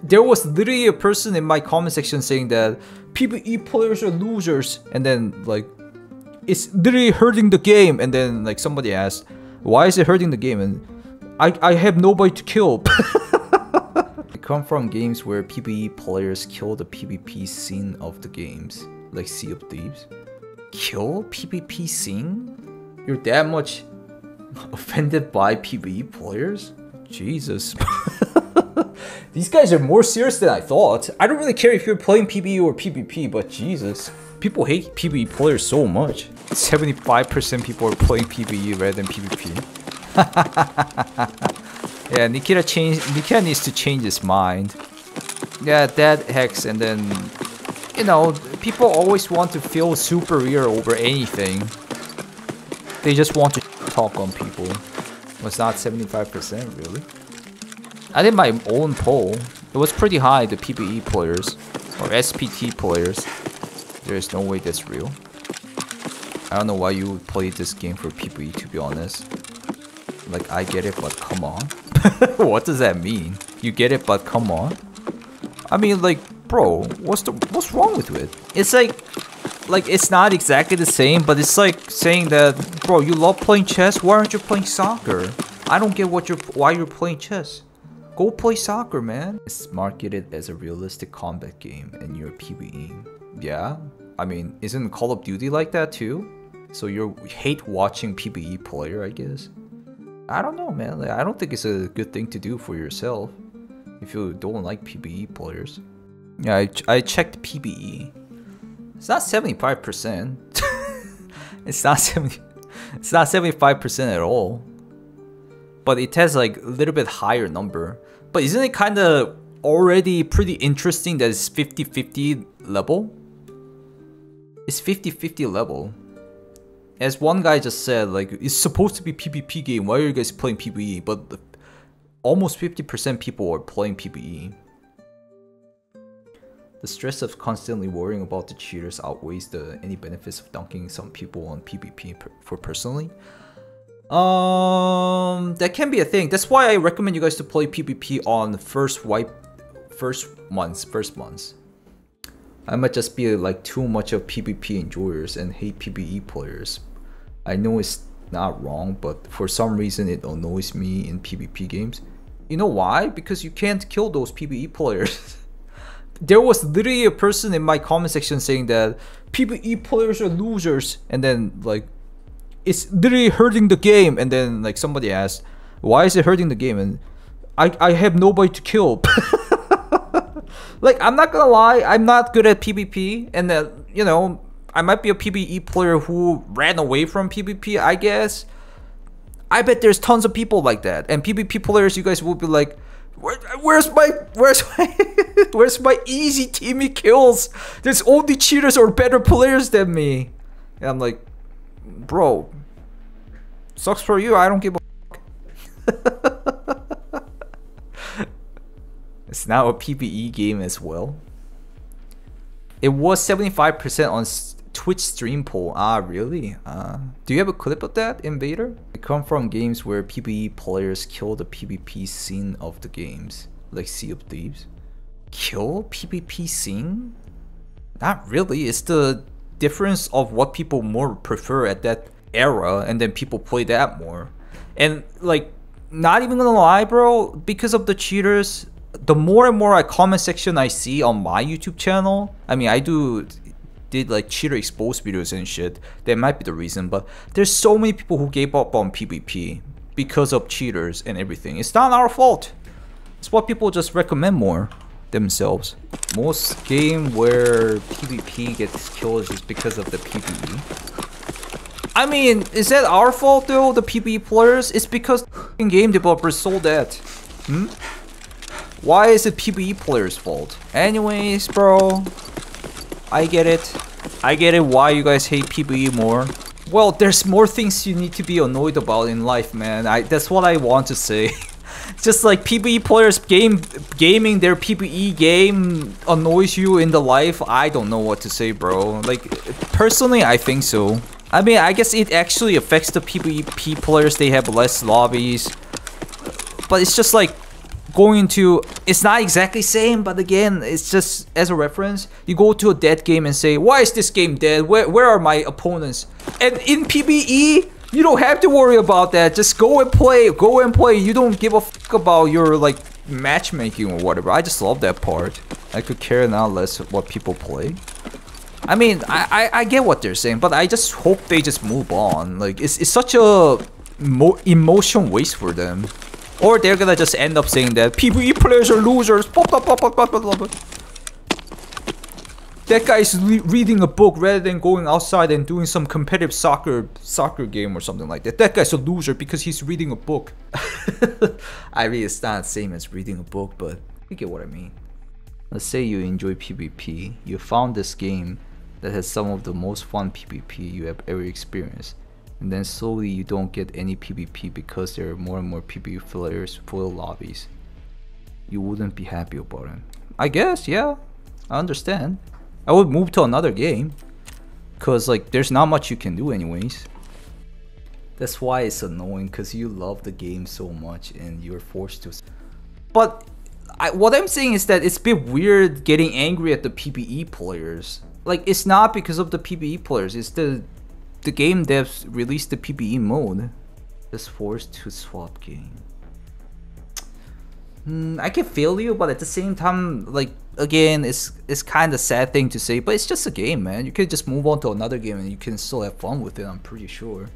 There was literally a person in my comment section saying that PVE players are losers, and then like it's literally hurting the game, and then like somebody asked, why is it hurting the game? And I have nobody to kill. I come from games where PVE players kill the PvP scene of the games, like Sea of Thieves. Kill PvP scene? You're that much offended by PVE players? Jesus. These guys are more serious than I thought. I don't really care if you're playing PvE or PvP, but Jesus. People hate PvE players so much. 75% people are playing PvE rather than PvP. Yeah, Nikita needs to change his mind. Yeah, that hex, and then, you know, people always want to feel superior over anything. They just want to talk on people. Was not 75% really? I did my own poll. It was pretty high, the PvE players or SPT players. There's no way that's real. I don't know why you would play this game for PvE, to be honest. Like, I get it, but come on. What does that mean? You get it, but come on? I mean, like, bro, what's wrong with it? It's like it's not exactly the same, but it's like saying that, bro, you love playing chess, why aren't you playing soccer? I don't get why you're playing chess. Go play soccer, man. It's marketed as a realistic combat game and you're PvE. Yeah? I mean, isn't Call of Duty like that too? So you hate watching PvE player, I guess? I don't know, man. Like, I don't think it's a good thing to do for yourself if you don't like PvE players. Yeah, I checked PvE. It's not 75%. It's not 75% at all. But it has like a little bit higher number. But isn't it kind of already pretty interesting that it's 50-50 level? It's 50-50 level. As one guy just said, like, it's supposed to be PvP game, why are you guys playing PvE? But almost 50% people are playing PvE. The stress of constantly worrying about the cheaters outweighs any benefits of dunking some people on PvP for personally. That can be a thing. That's why I recommend you guys to play PvP on first months. I might just be like too much of PvP enjoyers and hate PvE players. I know it's not wrong, but for some reason it annoys me in PvP games. You know why? Because you can't kill those PvE players. There was literally a person in my comment section saying that PvE players are losers, and then like it's literally hurting the game, and then like somebody asked, why is it hurting the game? And I have nobody to kill. Like, I'm not gonna lie, I'm not good at PvP, and you know, I might be a PvE player who ran away from PvP, I guess. I bet there's tons of people like that, and PvP players, you guys will be like, where's my easy teamy kills? There's only cheaters or better players than me. And I'm like, bro, sucks for you, I don't give a fuck. It's now a PvE game as well. It was 75% on Twitch stream poll. Ah, really? Do you have a clip of that, Invader? I come from games where PvE players kill the PvP scene of the games, like Sea of Thieves. Kill PvP scene? Not really. It's the difference of what people more prefer at that era, and then people play that more. And like, not even gonna lie, bro, because of the cheaters, the more and more comment section I see on my YouTube channel, I mean, I did like cheater exposed videos and shit. That might be the reason, but there's so many people who gave up on PvP because of cheaters and everything. It's not our fault. It's what people just recommend more themselves. Most game where PvP gets killed is because of the PvE. I mean, is that our fault though, the PvE players? It's because game developers sold that. Why is it PvE players' fault? Anyways, bro, I get it. I get it why you guys hate PvE more. Well, there's more things you need to be annoyed about in life, man. That's what I want to say. Just like PvE players gaming their PvE game annoys you in the life, I don't know what to say, bro. Like, personally, I think so. I mean, I guess it actually affects the PvP players. They have less lobbies. But it's just like, going to, it's not exactly same, but again, it's just as a reference. You go to a dead game and say, why is this game dead? Where are my opponents? And in PvE, you don't have to worry about that. Just go and play. You don't give a fuck about your like matchmaking or whatever. I just love that part. I could care now less what people play. I mean, I get what they're saying, but I just hope they just move on. Like, it's such a emotion waste for them. Or they're gonna just end up saying that PvE players are losers. That guy's reading a book rather than going outside and doing some competitive soccer game or something like that. That guy's a loser because he's reading a book. I mean, it's not the same as reading a book, but you get what I mean. Let's say you enjoy PvP. You found this game that has some of the most fun PvP you have ever experienced. And then slowly you don't get any PvP because there are more and more PvP players full lobbies. You wouldn't be happy about it. I guess, yeah. I understand. I would move to another game. Cause like there's not much you can do anyways. That's why it's annoying, cause you love the game so much and you're forced to. But what I'm saying is that it's a bit weird getting angry at the PvE players. Like, it's not because of the PvE players, it's the game devs released the PvE mode. Just forced to swap game. I can feel you, but at the same time, like, again, it's kind of sad thing to say, but it's just a game, man. You can just move on to another game and you can still have fun with it, I'm pretty sure.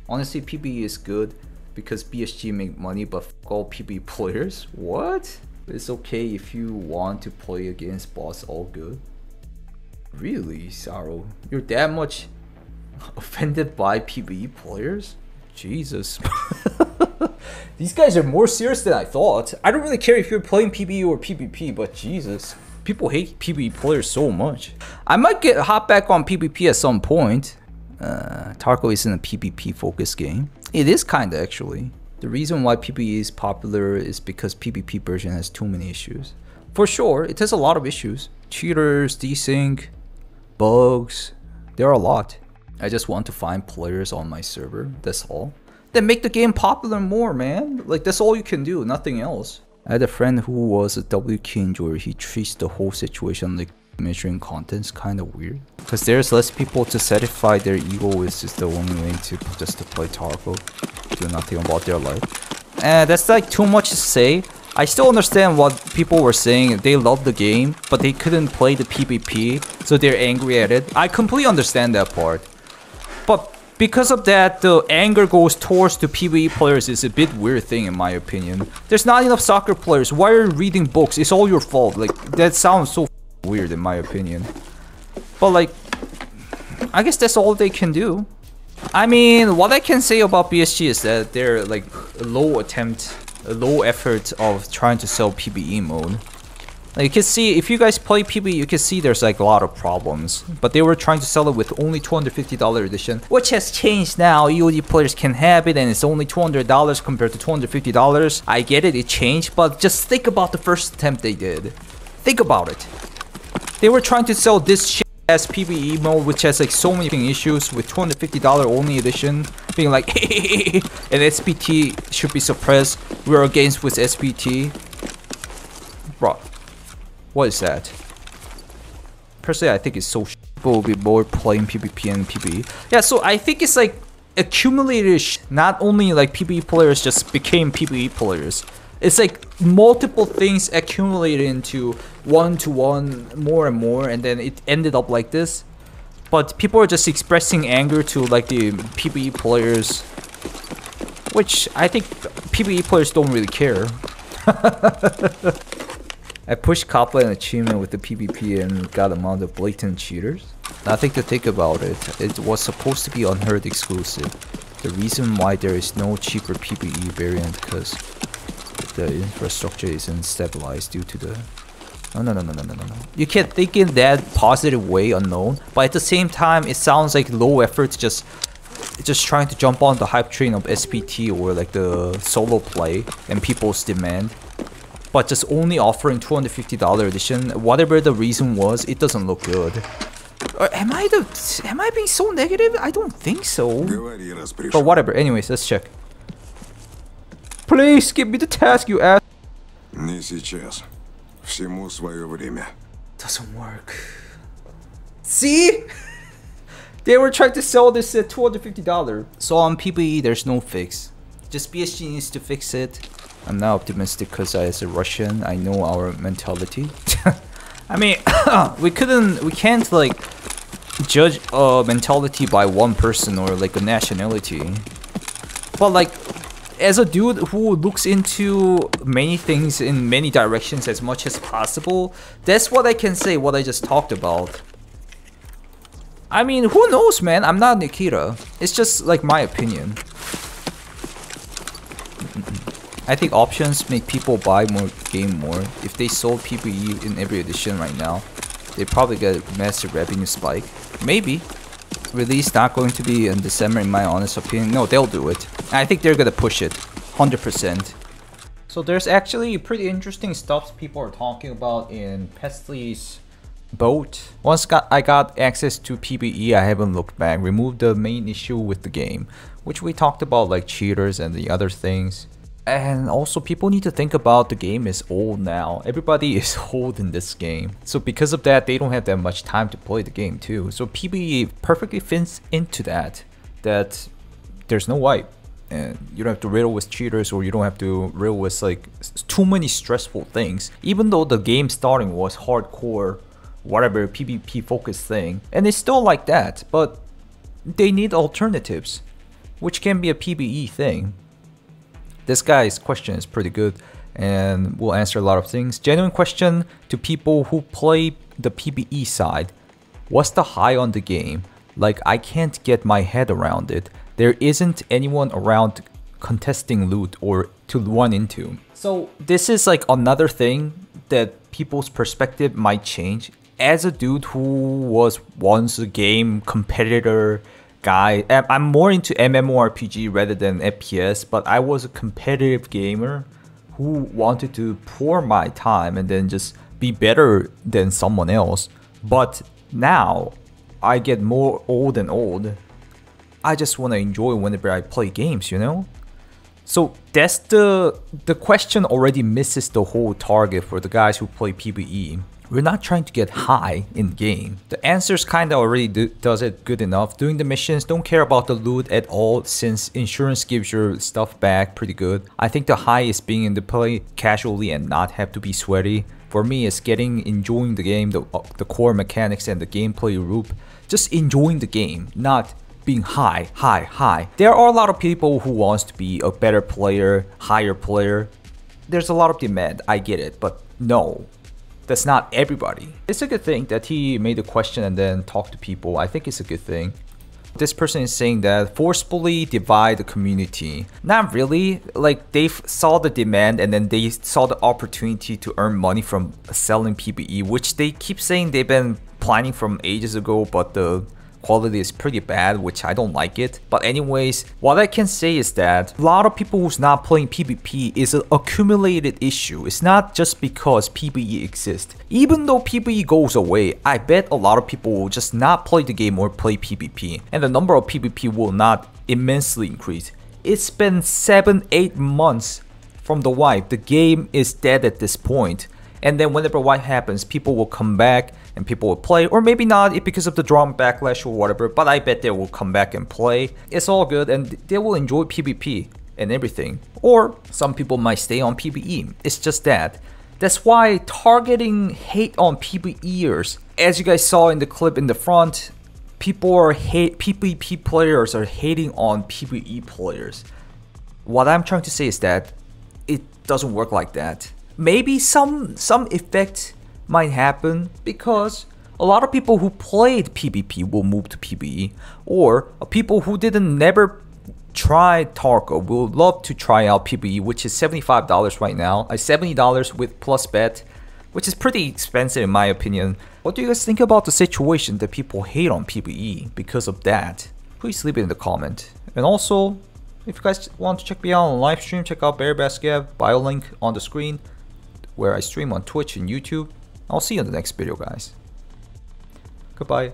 Honestly, PvE is good because BSG make money, but fuck all PvE players. What? It's okay if you want to play against bots, all good. Really, Saro? You're that much offended by PvE players? Jesus. These guys are more serious than I thought. I don't really care if you're playing PvE or PvP, but Jesus. People hate PvE players so much. I might hop back on PvP at some point. Tarkov isn't a PvP focused game. It is kinda actually. The reason why PvE is popular is because PvP version has too many issues. For sure, it has a lot of issues. Cheaters, desync, bugs, there are a lot. I just want to find players on my server, that's all. Then make the game popular more, man. Like, that's all you can do, nothing else. I had a friend who was a WK enjoyer. He treats the whole situation like measuring content's kind of weird. Because there's less people to satisfy their ego, is just the only way to just to play Tarkov. Do nothing about their life. And that's like too much to say. I still understand what people were saying. They love the game, but they couldn't play the PvP, so they're angry at it. I completely understand that part. But because of that, the anger goes towards the PvE players is a bit weird thing in my opinion. There's not enough soccer players. Why are you reading books? It's all your fault. Like, that sounds so weird in my opinion. But like, I guess that's all they can do. I mean, what I can say about BSG is that they're like a low effort of trying to sell PvE mode. Like, you can see, if you guys play PvE, you can see there's like a lot of problems. But they were trying to sell it with only $250 edition, which has changed now. EOD players can have it and it's only $200 compared to $250. I get it, it changed, but just think about the first attempt they did. Think about it. They were trying to sell this shit as PvE mode, which has like so many issues, with $250 only edition, being like, and SPT should be suppressed. We're against with SPT. Bro, what is that? Personally, I think it's so shit. People will be more playing PvP and PvE. Yeah, so I think it's like accumulated shit. Not only like PvE players just became PvE players. It's like multiple things accumulated into one to one, more and more, and then it ended up like this. But people are just expressing anger to like the PvE players, which I think PvE players don't really care. I pushed Kappa an achievement with the PvP and got a amount of blatant cheaters. Nothing to think about it. It was supposed to be unheard exclusive. The reason why there is no cheaper PvE variant because the infrastructure isn't stabilized due to the... No. You can't think in that positive way, unknown. But at the same time, it sounds like low effort, just trying to jump on the hype train of SPT or like the solo play and people's demand. But just only offering $250 edition, whatever the reason was, it doesn't look good. Or am I being so negative? I don't think so. But whatever. Anyways, let's check. Please give me the task, you ass. Не сейчас. Всему свое время. Doesn't work. See? They were trying to sell this at $250. So on PVE, there's no fix. Just BSG needs to fix it. I'm not optimistic because as a Russian, I know our mentality. I mean, we can't like judge a mentality by one person or like a nationality. But like, as a dude who looks into many things in many directions as much as possible, that's what I can say, what I just talked about. I mean, who knows, man? I'm not Nikita. It's just like my opinion. I think options make people buy more game more. If they sold PVE in every edition right now, they probably get a massive revenue spike. Maybe. Release not going to be in December in my honest opinion. No, they'll do it. I think they're gonna push it. 100%. So there's actually pretty interesting stuff people are talking about in Pestly's boat. Once I got access to PVE, I haven't looked back. Removed the main issue with the game, which we talked about, like cheaters and the other things. And also people need to think about the game is old now. Everybody is old in this game. So because of that, they don't have that much time to play the game too. So PvE perfectly fits into that there's no wipe. And you don't have to riddle with cheaters, or you don't have to riddle with like too many stressful things. Even though the game starting was hardcore, whatever PvP focused thing. And it's still like that, but they need alternatives, which can be a PvE thing. This guy's question is pretty good and will answer a lot of things. Genuine question to people who play the PvE side. What's the high on the game? Like, I can't get my head around it. There isn't anyone around contesting loot or to run into. So this is like another thing that people's perspective might change. As a dude who was once a game competitor guy, I'm more into MMORPG rather than FPS, but I was a competitive gamer who wanted to pour my time and then just be better than someone else. But now I get more old and old. I just want to enjoy whenever I play games, you know? So that's the question already misses the whole target for the guys who play PvE. We're not trying to get high in game. The answers kinda already does it good enough. Doing the missions, don't care about the loot at all since insurance gives your stuff back pretty good. I think the high is being in the play casually and not have to be sweaty. For me, it's enjoying the game, the core mechanics and the gameplay loop. Just enjoying the game, not being high. There are a lot of people who wants to be a better player, higher player. There's a lot of demand, I get it, but no. That's not everybody. It's a good thing that he made a question and then talked to people. I think it's a good thing. This person is saying that forcefully divide the community. Not really. Like, they saw the demand and then they saw the opportunity to earn money from selling PvE, which they keep saying they've been planning from ages ago, but the quality is pretty bad, which I don't like it. But anyways, what I can say is that a lot of people who's not playing PvP is an accumulated issue. It's not just because PvE exists. Even though PvE goes away, I bet a lot of people will just not play the game or play PvP, and the number of PvP will not immensely increase. It's been 7-8 months from the wipe. The game is dead at this point. And then whenever wipe happens, people will come back and people will play, or maybe not because of the drama backlash or whatever, but I bet they will come back and play. It's all good and they will enjoy PvP and everything. Or some people might stay on PvE. It's just that. That's why targeting hate on PvEers, as you guys saw in the clip in the front, PvP players are hating on PvE players. What I'm trying to say is that it doesn't work like that. Maybe some effect might happen because a lot of people who played PvP will move to PvE, or people who never tried Tarkov will love to try out PvE, which is $75 right now, $70 with plus bet, which is pretty expensive in my opinion. What do you guys think about the situation that people hate on PvE because of that? Please leave it in the comment. And also, if you guys want to check me out on live stream, check out VeryBadSCAV, bio link on the screen, where I stream on Twitch and YouTube. I'll see you in the next video, guys. Goodbye.